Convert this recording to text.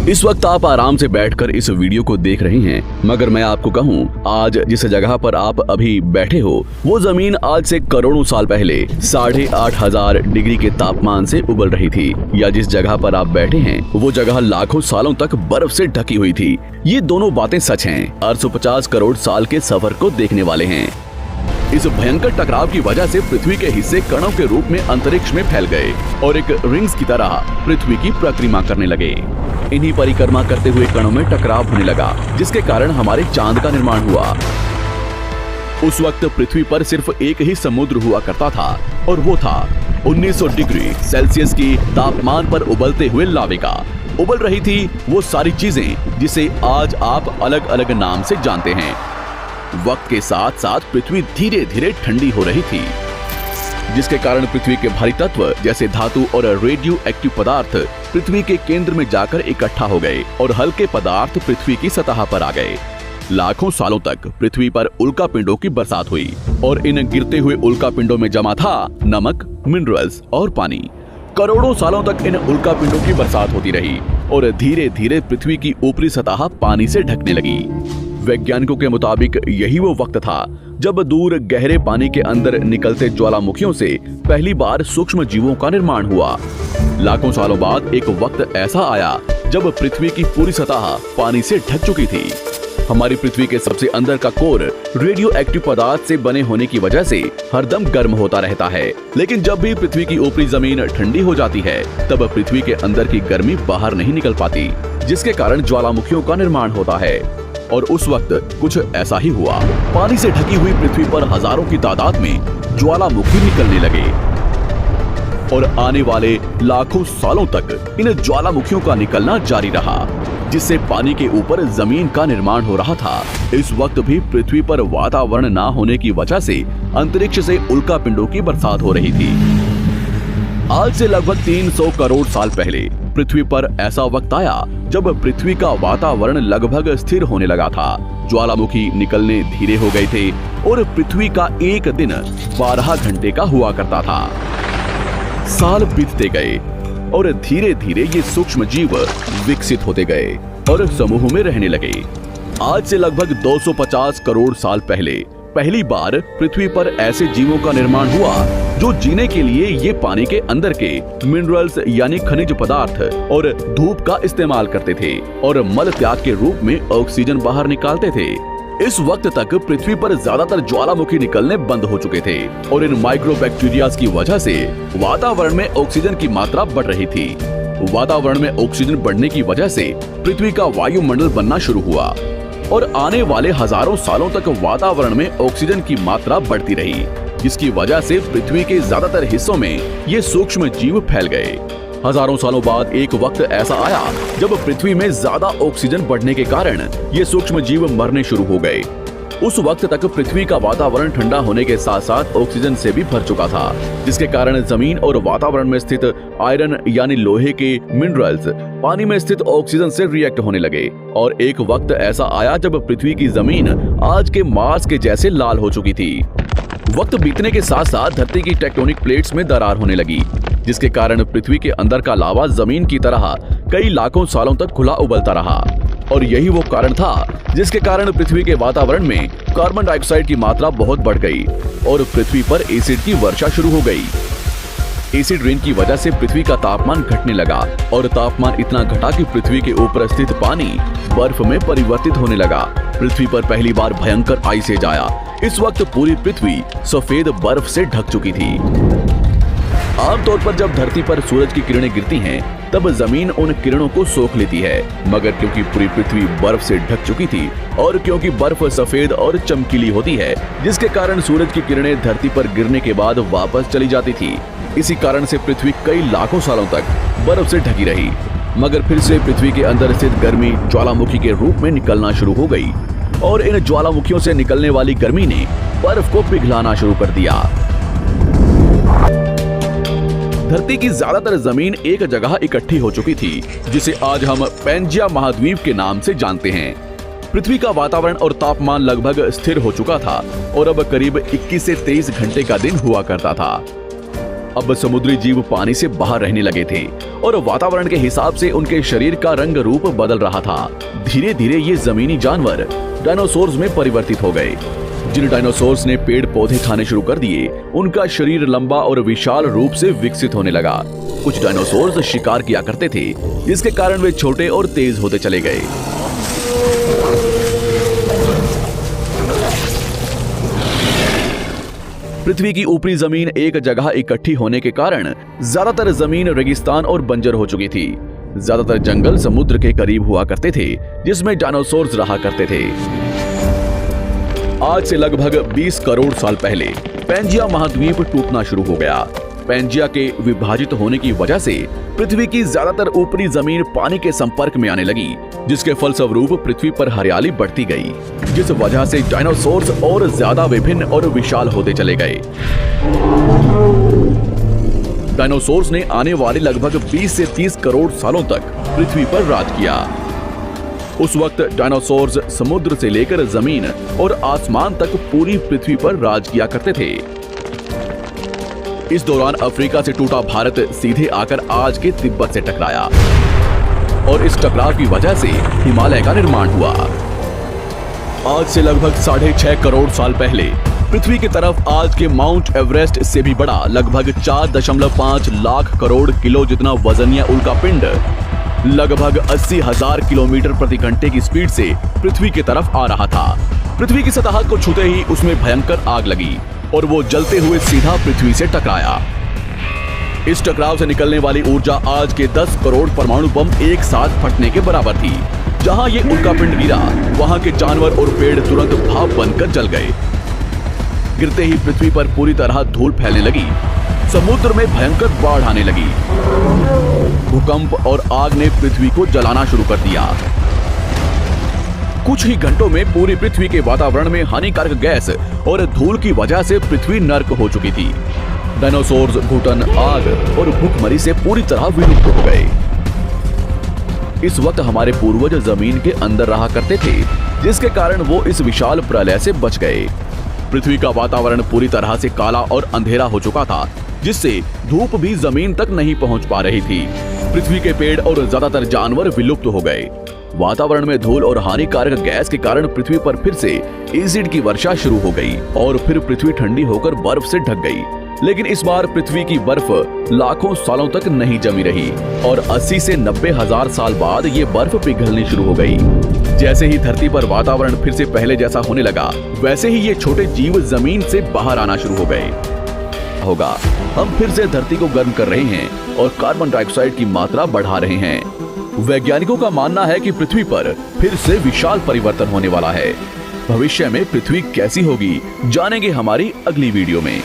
इस वक्त आप आराम से बैठकर इस वीडियो को देख रहे हैं, मगर मैं आपको कहूं, आज जिस जगह पर आप अभी बैठे हो वो जमीन आज से करोड़ों साल पहले 8,500 डिग्री के तापमान से उबल रही थी, या जिस जगह पर आप बैठे हैं वो जगह लाखों सालों तक बर्फ से ढकी हुई थी। ये दोनों बातें सच हैं। 850 करोड़ साल के सफर को देखने वाले हैं। इस भयंकर टकराव की वजह से पृथ्वी के हिस्से कणों के रूप में अंतरिक्ष में फैल गए और एक रिंग्स की तरह पृथ्वी की परिक्रमा करने लगे। इन्हीं परिक्रमा करते हुए कणों में टकराव होने लगा, जिसके कारण हमारे चांद का निर्माण हुआ। उस वक्त पृथ्वी पर सिर्फ एक ही समुद्र हुआ करता था और वो था 1900 डिग्री सेल्सियस की तापमान पर उबलते हुए लाविका। उबल रही थी वो सारी चीजें जिसे आज आप अलग अलग नाम से जानते हैं। वक्त के साथ साथ पृथ्वी धीरे धीरे ठंडी हो रही थी, जिसके कारण पृथ्वी के भारी तत्व जैसे धातु और रेडियो एक्टिव पदार्थ पृथ्वी के केंद्र में जाकर इकट्ठा हो गए और हल्के पदार्थ पृथ्वी की सतह पर आ गए। लाखों सालों तक पृथ्वी पर उल्कापिंडों की बरसात हुई और इन गिरते हुए उल्कापिंडों में जमा था नमक, मिनरल्स और पानी। करोड़ों सालों तक इन उल्कापिंडों की बरसात होती रही और धीरे धीरे पृथ्वी की ऊपरी सतह पानी से ढकने लगी। वैज्ञानिकों के मुताबिक यही वो वक्त था जब दूर गहरे पानी के अंदर निकलते ज्वालामुखियों से पहली बार सूक्ष्म जीवों का निर्माण हुआ। लाखों सालों बाद एक वक्त ऐसा आया जब पृथ्वी की पूरी सतह पानी से ढक चुकी थी। हमारी पृथ्वी के सबसे अंदर का कोर रेडियो एक्टिव पदार्थ से बने होने की वजह से हरदम गर्म होता रहता है, लेकिन जब भी पृथ्वी की ऊपरी जमीन ठंडी हो जाती है तब पृथ्वी के अंदर की गर्मी बाहर नहीं निकल पाती, जिसके कारण ज्वालामुखियों का निर्माण होता है। और उस वक्त कुछ ऐसा ही हुआ। पानी से ढकी हुई पृथ्वी पर हजारों की तादाद में ज्वालामुखी निकलने लगे और आने वाले लाखों सालों तक इन ज्वालामुखियों का निकलना जारी रहा, जिससे पानी के ऊपर जमीन का निर्माण हो रहा था। इस वक्त भी पृथ्वी पर वातावरण न होने की वजह से अंतरिक्ष से उल्कापिंडों की बरसात हो रही थी। आज से लगभग 300 करोड़ साल पहले पृथ्वी पर ऐसा वक्त आया जब पृथ्वी का वातावरण लगभग स्थिर होने लगा था। ज्वालामुखी निकलने धीरे हो गए थे और पृथ्वी का एक दिन 12 घंटे का हुआ करता था। साल बीतते गए और धीरे धीरे ये सूक्ष्म जीव विकसित होते गए और समूह में रहने लगे। आज से लगभग 250 करोड़ साल पहले पहली बार पृथ्वी पर ऐसे जीवों का निर्माण हुआ जो जीने के लिए ये पानी के अंदर के मिनरल्स यानी खनिज पदार्थ और धूप का इस्तेमाल करते थे और मल त्याग के रूप में ऑक्सीजन बाहर निकालते थे। इस वक्त तक पृथ्वी पर ज्यादातर ज्वालामुखी निकलने बंद हो चुके थे और इन माइक्रोबैक्टीरियाज की वजह से वातावरण में ऑक्सीजन की मात्रा बढ़ रही थी। वातावरण में ऑक्सीजन बढ़ने की वजह से पृथ्वी का वायुमंडल बनना शुरू हुआ और आने वाले हजारों सालों तक वातावरण में ऑक्सीजन की मात्रा बढ़ती रही, जिसकी वजह से पृथ्वी के ज्यादातर हिस्सों में ये सूक्ष्म जीव फैल गए। हजारों सालों बाद एक वक्त ऐसा आया जब पृथ्वी में ज्यादा ऑक्सीजन बढ़ने के कारण ये सूक्ष्म जीव मरने शुरू हो गए। उस वक्त तक पृथ्वी का वातावरण ठंडा होने के साथ साथ ऑक्सीजन से भी भर चुका था, जिसके कारण जमीन और वातावरण में स्थित आयरन यानी लोहे के मिनरल्स पानी में स्थित ऑक्सीजन से रिएक्ट होने लगे और एक वक्त ऐसा आया जब पृथ्वी की जमीन आज के मार्स के जैसे लाल हो चुकी थी। वक्त बीतने के साथ साथ धरती की टेक्टोनिक प्लेट्स में दरार होने लगी, जिसके कारण पृथ्वी के अंदर का लावा जमीन की तरह कई लाखों सालों तक खुला उबलता रहा और यही वो कारण था जिसके कारण पृथ्वी के वातावरण में कार्बन डाइऑक्साइड की मात्रा बहुत बढ़ गई और पृथ्वी पर एसिड की वर्षा शुरू हो गई। एसिड रेन की वजह से पृथ्वी का तापमान घटने लगा और तापमान इतना घटा कि पृथ्वी के ऊपर स्थित पानी बर्फ में परिवर्तित होने लगा। पृथ्वी पर पहली बार भयंकर आइस एज आया। इस वक्त पूरी पृथ्वी सफेद बर्फ से ढक चुकी थी। आमतौर पर जब धरती पर सूरज की किरणें गिरती हैं, तब जमीन उन किरणों को सोख लेती है, मगर क्योंकि पूरी पृथ्वी बर्फ से ढक चुकी थी और क्योंकि बर्फ सफेद और चमकीली होती है, जिसके कारण सूरज की किरणें धरती पर गिरने के बाद वापस चली जाती थी। इसी कारण से पृथ्वी कई लाखों सालों तक बर्फ से ढकी रही, मगर फिर से पृथ्वी के अंदर स्थित गर्मी ज्वालामुखी के रूप में निकलना शुरू हो गई और इन ज्वालामुखियों से निकलने वाली गर्मी ने बर्फ को पिघलाना शुरू कर दिया। धरती की ज्यादातर जमीन एक जगह इकट्ठी हो चुकी थी, जिसे आज हम पैंजिया महाद्वीप के नाम से जानते हैं। पृथ्वी का वातावरण और तापमान लगभग स्थिर हो चुका था और अब करीब 21 से 23 घंटे का दिन हुआ करता था। अब समुद्री जीव पानी से बाहर रहने लगे थे और वातावरण के हिसाब से उनके शरीर का रंग रूप बदल रहा था। धीरे धीरे ये जमीनी जानवर डायनासोर्स में परिवर्तित हो गए। जिन डायनासोर्स ने पेड़ पौधे खाने शुरू कर दिए, उनका शरीर लंबा और विशाल रूप से विकसित होने लगा। कुछ डायनासोर्स शिकार किया करते थे, जिसके कारण वे छोटे और तेज होते चले गए। पृथ्वी की ऊपरी जमीन एक जगह इकट्ठी होने के कारण ज्यादातर जमीन रेगिस्तान और बंजर हो चुकी थी। ज्यादातर जंगल समुद्र के करीब हुआ करते थे, जिसमें डायनासोर्स रहा करते थे। आज से लगभग 20 करोड़ साल पहले पैंजिया महाद्वीप टूटना शुरू हो गया। पैंजिया के विभाजित होने की वजह से पृथ्वी की ज्यादातर ऊपरी जमीन पानी के संपर्क में आने लगी, जिसके फलस्वरूप पृथ्वी पर हरियाली बढ़ती गई, जिस वजह से डायनासोर्स और ज्यादा विभिन्न और विशाल होते चले गए। डायनासोर्स ने आने वाले लगभग 20 से 30 करोड़ सालों तक पृथ्वी पर राज किया। उस वक्त डायनासोर्स समुद्र से लेकर जमीन और आसमान तक पूरी पृथ्वी पर राज किया करते थे। इस दौरान अफ्रीका से टूटा भारत सीधे आकर आज के तिब्बत से टकराया और इस टकराव की वजह से हिमालय का निर्माण हुआ। आज से लगभग 6.5 करोड़ साल पहले पृथ्वी की तरफ आज के माउंट एवरेस्ट से भी बड़ा लगभग 4.5 लाख करोड़ किलो जितना वजनीय उल्कापिंड लगभग 80,000 किलोमीटर प्रति घंटे की स्पीड से पृथ्वी की तरफ आ रहा था। पृथ्वी की सतह को छूते ही उसमें भयंकर आग लगी और वो जलते हुए सीधा पृथ्वी से टकराया। इस टकराव से निकलने वाली ऊर्जा आज के 10 करोड़ परमाणु बम एक साथ फटने के बराबर थी। जहां ये उल्कापिंड गिरा, वहां के जानवर और पेड़ तुरंत भाप बनकर जल गए। गिरते ही पृथ्वी पर पूरी तरह धूल फैलने लगी। समुद्र में भयंकर बाढ़ आने लगी। भूकंप और आग ने पृथ्वी को जलाना शुरू कर दिया। कुछ ही घंटों में पूरी पृथ्वी के वातावरण में हानिकारक गैस और धूल की वजह से पृथ्वी नर्क हो चुकी थी। डायनासोर्स घुटन, आग और भूखमरी से पूरी तरह विलुप्त हो गए। इस वक्त हमारे पूर्वज जमीन के अंदर रहा करते थे, जिसके कारण वो इस विशाल प्रलय से बच गए। पृथ्वी का वातावरण पूरी तरह से काला और अंधेरा हो चुका था, जिससे धूप भी जमीन तक नहीं पहुंच पा रही थी। पृथ्वी के पेड़ और ज्यादातर जानवर विलुप्त हो गए। वातावरण में धूल और हानिकारक गैस के कारण पृथ्वी पर फिर से एसिड की वर्षा शुरू हो गई और फिर पृथ्वी ठंडी होकर बर्फ से ढक गई। लेकिन इस बार पृथ्वी की बर्फ लाखों सालों तक नहीं जमी रही और 80 से 90 हजार साल बाद ये बर्फ पिघलनी शुरू हो गई। जैसे ही धरती पर वातावरण फिर से पहले जैसा होने लगा, वैसे ही ये छोटे जीव जमीन से बाहर आना शुरू हो गए। हम फिर से धरती को गर्म कर रहे हैं और कार्बन डाइऑक्साइड की मात्रा बढ़ा रहे हैं। वैज्ञानिकों का मानना है कि पृथ्वी पर फिर से विशाल परिवर्तन होने वाला है। भविष्य में पृथ्वी कैसी होगी, जानेंगे हमारी अगली वीडियो में।